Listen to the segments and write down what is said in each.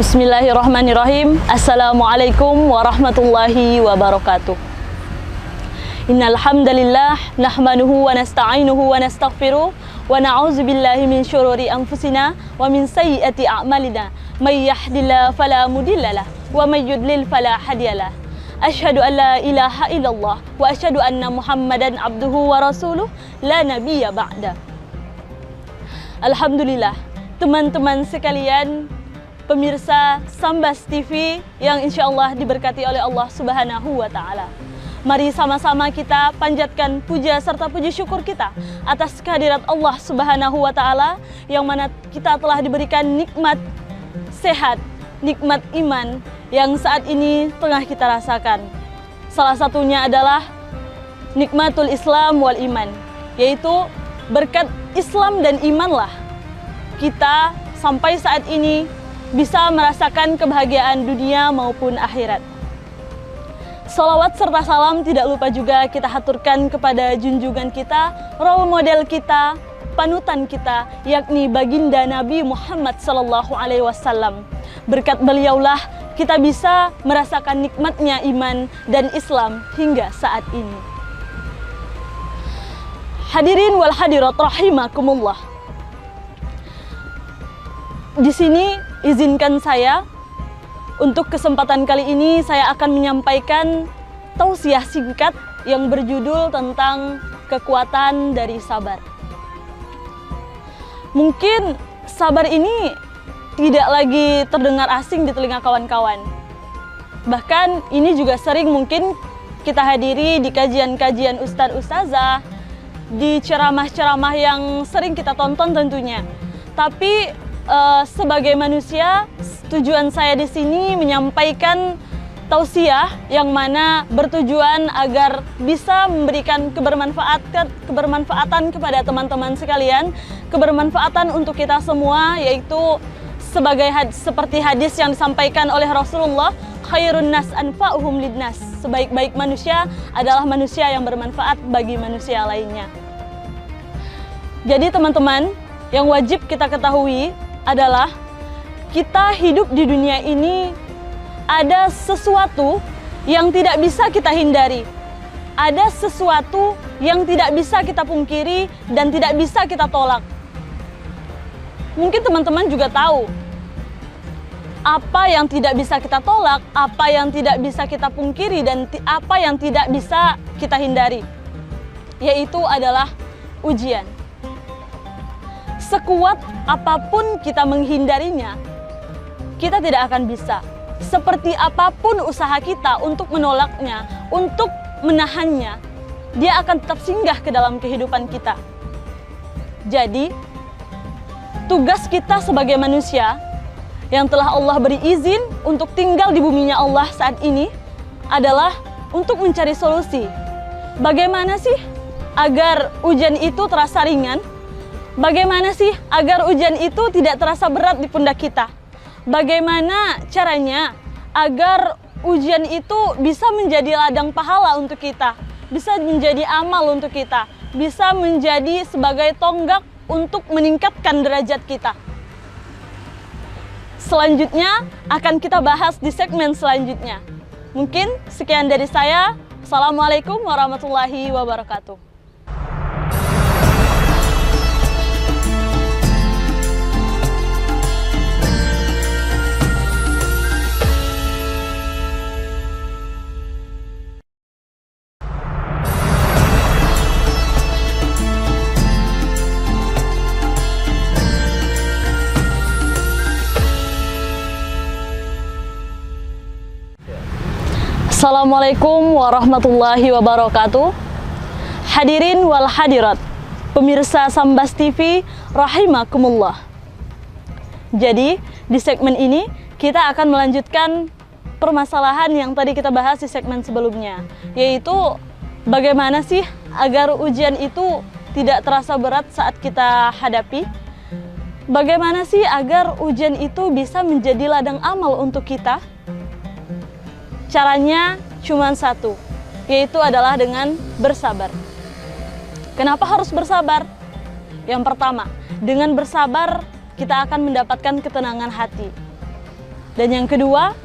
Bismillahirrahmanirrahim. Assalamualaikum warahmatullahi wabarakatuh. Innal hamdalillah nahmaduhu wa nasta'inuhu wa nastaghfiruh wa na'udzu billahi min syururi anfusina wa min sayyiati a'malina. May yahdihillahu fala mudhillalah wa may yudlil fala hadiyalah. Asyhadu an la ilaha illallah wa asyhadu anna Muhammadan abduhu wa rasuluh la nabiyya ba'da. Alhamdulillah, teman-teman sekalian, pemirsa Sambas TV yang insya Allah diberkati oleh Allah Subhanahu wa Ta'ala. Mari sama-sama kita panjatkan puja serta puji syukur kita atas kehadirat Allah Subhanahu wa Ta'ala, yang mana kita telah diberikan nikmat sehat, nikmat iman yang saat ini tengah kita rasakan. Salah satunya adalah nikmatul Islam wal iman, yaitu berkat Islam dan imanlah kita sampai saat ini bisa merasakan kebahagiaan dunia maupun akhirat. Salawat serta salam tidak lupa juga kita haturkan kepada junjungan kita, role model kita, panutan kita, yakni baginda Nabi Muhammad SAW. Berkat beliaulah kita bisa merasakan nikmatnya iman dan Islam hingga saat ini. Hadirin wal hadirat rahimakumullah. Di sini izinkan saya untuk kesempatan kali ini saya akan menyampaikan tausiah singkat yang berjudul tentang kekuatan dari sabar. Mungkin sabar ini tidak lagi terdengar asing di telinga kawan-kawan. Bahkan ini juga sering mungkin kita hadiri di kajian-kajian ustadz-ustazah, di ceramah-ceramah yang sering kita tonton tentunya. Tapi sebagai manusia, tujuan saya di sini menyampaikan tausiah yang mana bertujuan agar bisa memberikan kebermanfaatan kepada teman-teman sekalian, kebermanfaatan untuk kita semua, yaitu seperti hadis yang disampaikan oleh Rasulullah, khairun nas anfa'uhum lidnas. Sebaik-baik manusia adalah manusia yang bermanfaat bagi manusia lainnya. Jadi teman-teman, yang wajib kita ketahui adalah kita hidup di dunia ini ada sesuatu yang tidak bisa kita hindari. Ada sesuatu yang tidak bisa kita pungkiri dan tidak bisa kita tolak. Mungkin teman-teman juga tahu apa yang tidak bisa kita tolak, apa yang tidak bisa kita pungkiri, dan apa yang tidak bisa kita hindari, yaitu adalah ujian. Sekuat apapun kita menghindarinya, kita tidak akan bisa. Seperti apapun usaha kita untuk menolaknya, untuk menahannya, dia akan tetap singgah ke dalam kehidupan kita. Jadi, tugas kita sebagai manusia yang telah Allah beri izin untuk tinggal di buminya Allah saat ini adalah untuk mencari solusi. Bagaimana sih agar ujian itu terasa ringan? Bagaimana sih agar ujian itu tidak terasa berat di pundak kita? Bagaimana caranya agar ujian itu bisa menjadi ladang pahala untuk kita, bisa menjadi amal untuk kita, bisa menjadi sebagai tonggak untuk meningkatkan derajat kita? Selanjutnya akan kita bahas di segmen selanjutnya. Mungkin sekian dari saya. Assalamualaikum warahmatullahi wabarakatuh. Assalamualaikum warahmatullahi wabarakatuh. Hadirin wal hadirat, pemirsa Sambas TV rahimakumullah. Jadi di segmen ini kita akan melanjutkan permasalahan yang tadi kita bahas di segmen sebelumnya, yaitu bagaimana sih agar ujian itu tidak terasa berat saat kita hadapi. Bagaimana sih agar ujian itu bisa menjadi ladang amal untuk kita? Caranya cuma satu, yaitu adalah dengan bersabar. Kenapa harus bersabar? Yang pertama, dengan bersabar kita akan mendapatkan ketenangan hati. Dan yang kedua,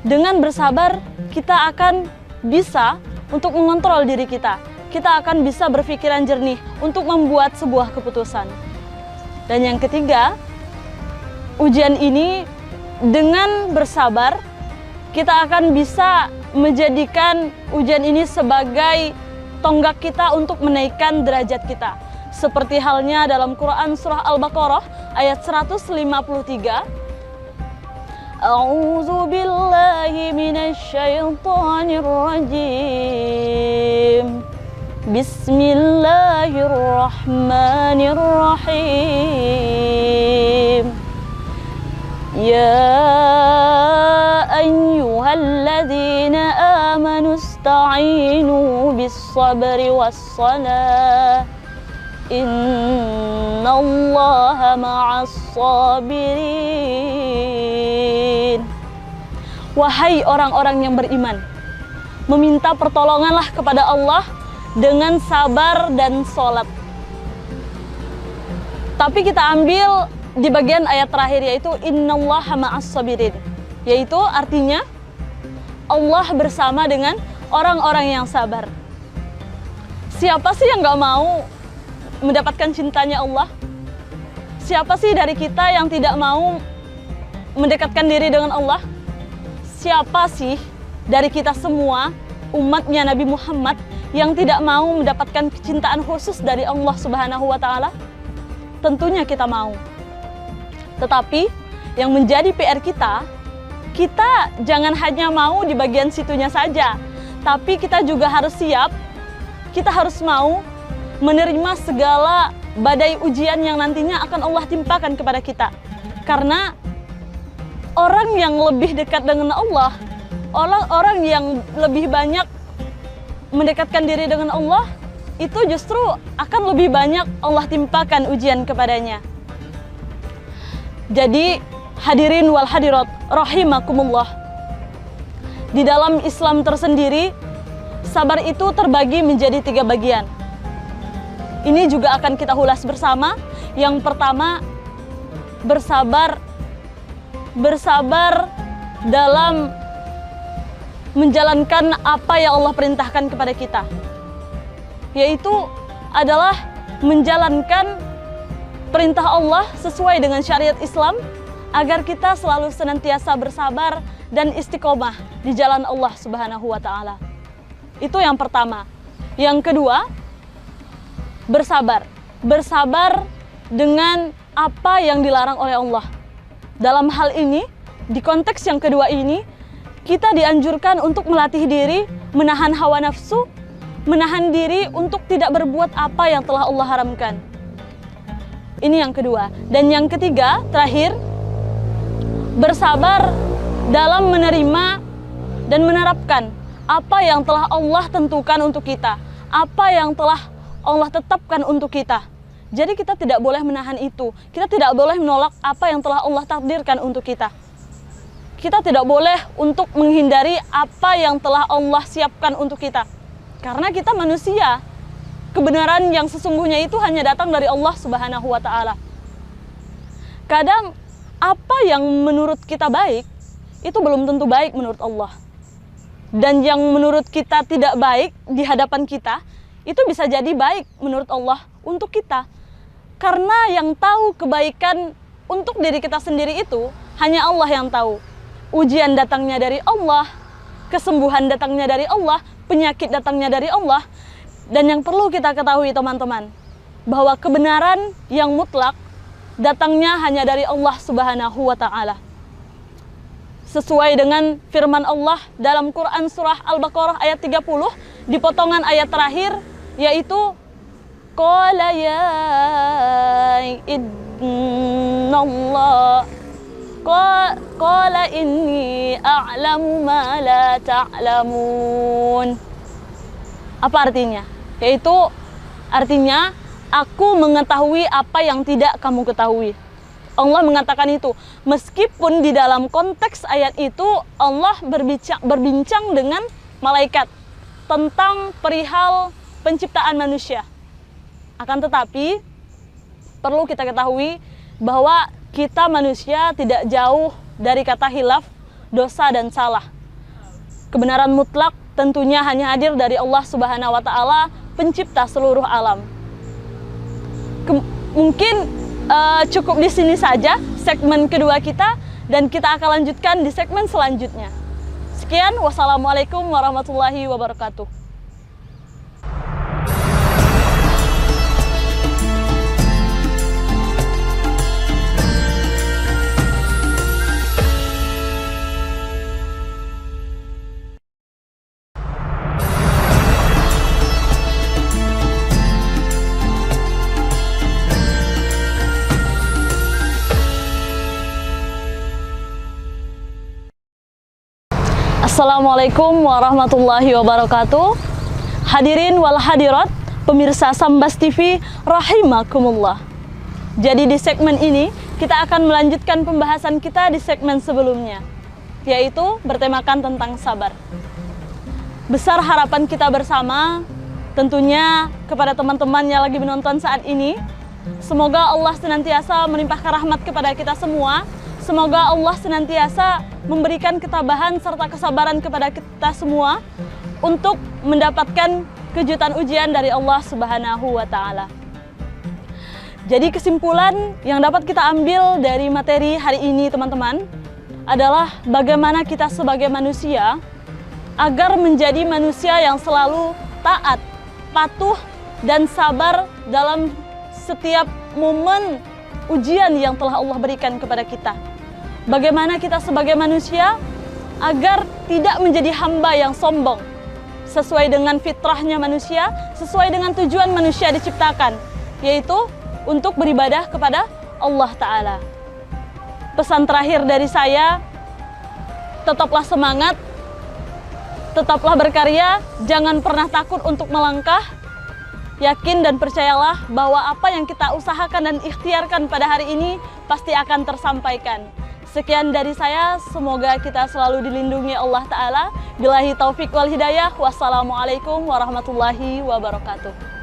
dengan bersabar kita akan bisa untuk mengontrol diri kita. Kita akan bisa berpikiran jernih untuk membuat sebuah keputusan. Dan yang ketiga, ujian ini dengan bersabar kita akan bisa menjadikan ujian ini sebagai tonggak kita untuk menaikkan derajat kita. Seperti halnya dalam Quran surah Al-Baqarah ayat 153. A'udzu billahi minasy syaithanir rajim. Bismillahirrahmanirrahim. Ya ayyuhalladzina amanu ista'inu bis-sabri was-salah. Innallaha ma'as-sabirin. Wahai orang-orang yang beriman, meminta pertolonganlah kepada Allah dengan sabar dan sholat. Tapi kita ambil di bagian ayat terakhir, yaitu innallaha ma'as-sabirin, yaitu artinya Allah bersama dengan orang-orang yang sabar. Siapa sih yang gak mau mendapatkan cintanya Allah? Siapa sih dari kita yang tidak mau mendekatkan diri dengan Allah? Siapa sih dari kita semua umatnya Nabi Muhammad yang tidak mau mendapatkan kecintaan khusus dari Allah Subhanahu wa Ta'ala? Tentunya kita mau. Tetapi yang menjadi PR kita jangan hanya mau di bagian situnya saja, tapi kita juga harus siap, kita harus mau menerima segala badai ujian yang nantinya akan Allah timpakan kepada kita. Karena orang yang lebih dekat dengan Allah, orang yang lebih banyak mendekatkan diri dengan Allah, itu justru akan lebih banyak Allah timpakan ujian kepadanya. Jadi hadirin wal hadirat rahimakumullah, di dalam Islam tersendiri sabar itu terbagi menjadi 3 bagian. Ini juga akan kita ulas bersama. Yang pertama, bersabar dalam menjalankan apa yang Allah perintahkan kepada kita, yaitu adalah menjalankan perintah Allah sesuai dengan syariat Islam, agar kita selalu senantiasa bersabar dan istiqomah di jalan Allah Subhanahu wa Ta'ala. Itu yang pertama. Yang kedua, bersabar dengan apa yang dilarang oleh Allah. Dalam hal ini, di konteks yang kedua ini, kita dianjurkan untuk melatih diri, menahan hawa nafsu, menahan diri untuk tidak berbuat apa yang telah Allah haramkan. Ini yang kedua. Dan yang ketiga, terakhir, bersabar dalam menerima dan menerapkan apa yang telah Allah tentukan untuk kita, apa yang telah Allah tetapkan untuk kita. Jadi kita tidak boleh menahan itu. Kita tidak boleh menolak apa yang telah Allah takdirkan untuk kita. Kita tidak boleh untuk menghindari apa yang telah Allah siapkan untuk kita. Karena kita manusia. Kebenaran yang sesungguhnya itu hanya datang dari Allah Subhanahu wa Ta'ala. Kadang apa yang menurut kita baik, itu belum tentu baik menurut Allah. Dan yang menurut kita tidak baik di hadapan kita, itu bisa jadi baik menurut Allah untuk kita. Karena yang tahu kebaikan untuk diri kita sendiri itu hanya Allah yang tahu. Ujian datangnya dari Allah, kesembuhan datangnya dari Allah, penyakit datangnya dari Allah. Dan yang perlu kita ketahui teman-teman, bahwa kebenaran yang mutlak datangnya hanya dari Allah Subhanahu wa Ta'ala. Sesuai dengan firman Allah dalam Quran surah Al-Baqarah ayat 30, di potongan ayat terakhir, yaitu qala ya innallah qala inni a'lamu ma la ta'lamun. Apa artinya? Yaitu artinya aku mengetahui apa yang tidak kamu ketahui. Allah mengatakan itu. Meskipun di dalam konteks ayat itu Allah berbincang dengan malaikat tentang perihal penciptaan manusia. Akan tetapi perlu kita ketahui bahwa kita manusia tidak jauh dari kata hilaf, dosa dan salah. Kebenaran mutlak tentunya hanya hadir dari Allah Subhanahu wa Ta'ala, pencipta seluruh alam. Mungkin cukup di sini saja segmen kedua kita, dan kita akan lanjutkan di segmen selanjutnya. Sekian, wassalamualaikum warahmatullahi wabarakatuh. Assalamualaikum warahmatullahi wabarakatuh. Hadirin wal hadirat, pemirsa Sambas TV rahimakumullah. Jadi di segmen ini kita akan melanjutkan pembahasan kita di segmen sebelumnya, yaitu bertemakan tentang sabar. Besar harapan kita bersama tentunya kepada teman-teman yang lagi menonton saat ini. Semoga Allah senantiasa melimpahkan rahmat kepada kita semua. Semoga Allah senantiasa memberikan ketabahan serta kesabaran kepada kita semua untuk mendapatkan kejutan ujian dari Allah Subhanahu wa Ta'ala. Jadi kesimpulan yang dapat kita ambil dari materi hari ini teman-teman adalah bagaimana kita sebagai manusia agar menjadi manusia yang selalu taat, patuh, dan sabar dalam setiap momen ujian yang telah Allah berikan kepada kita. Bagaimana kita sebagai manusia agar tidak menjadi hamba yang sombong, sesuai dengan fitrahnya manusia, sesuai dengan tujuan manusia diciptakan, yaitu untuk beribadah kepada Allah Ta'ala. Pesan terakhir dari saya, tetaplah semangat, tetaplah berkarya, jangan pernah takut untuk melangkah. Yakin dan percayalah bahwa apa yang kita usahakan dan ikhtiarkan pada hari ini pasti akan tersampaikan. Sekian dari saya, semoga kita selalu dilindungi Allah Ta'ala. Billahi taufik wal hidayah. Wassalamualaikum warahmatullahi wabarakatuh.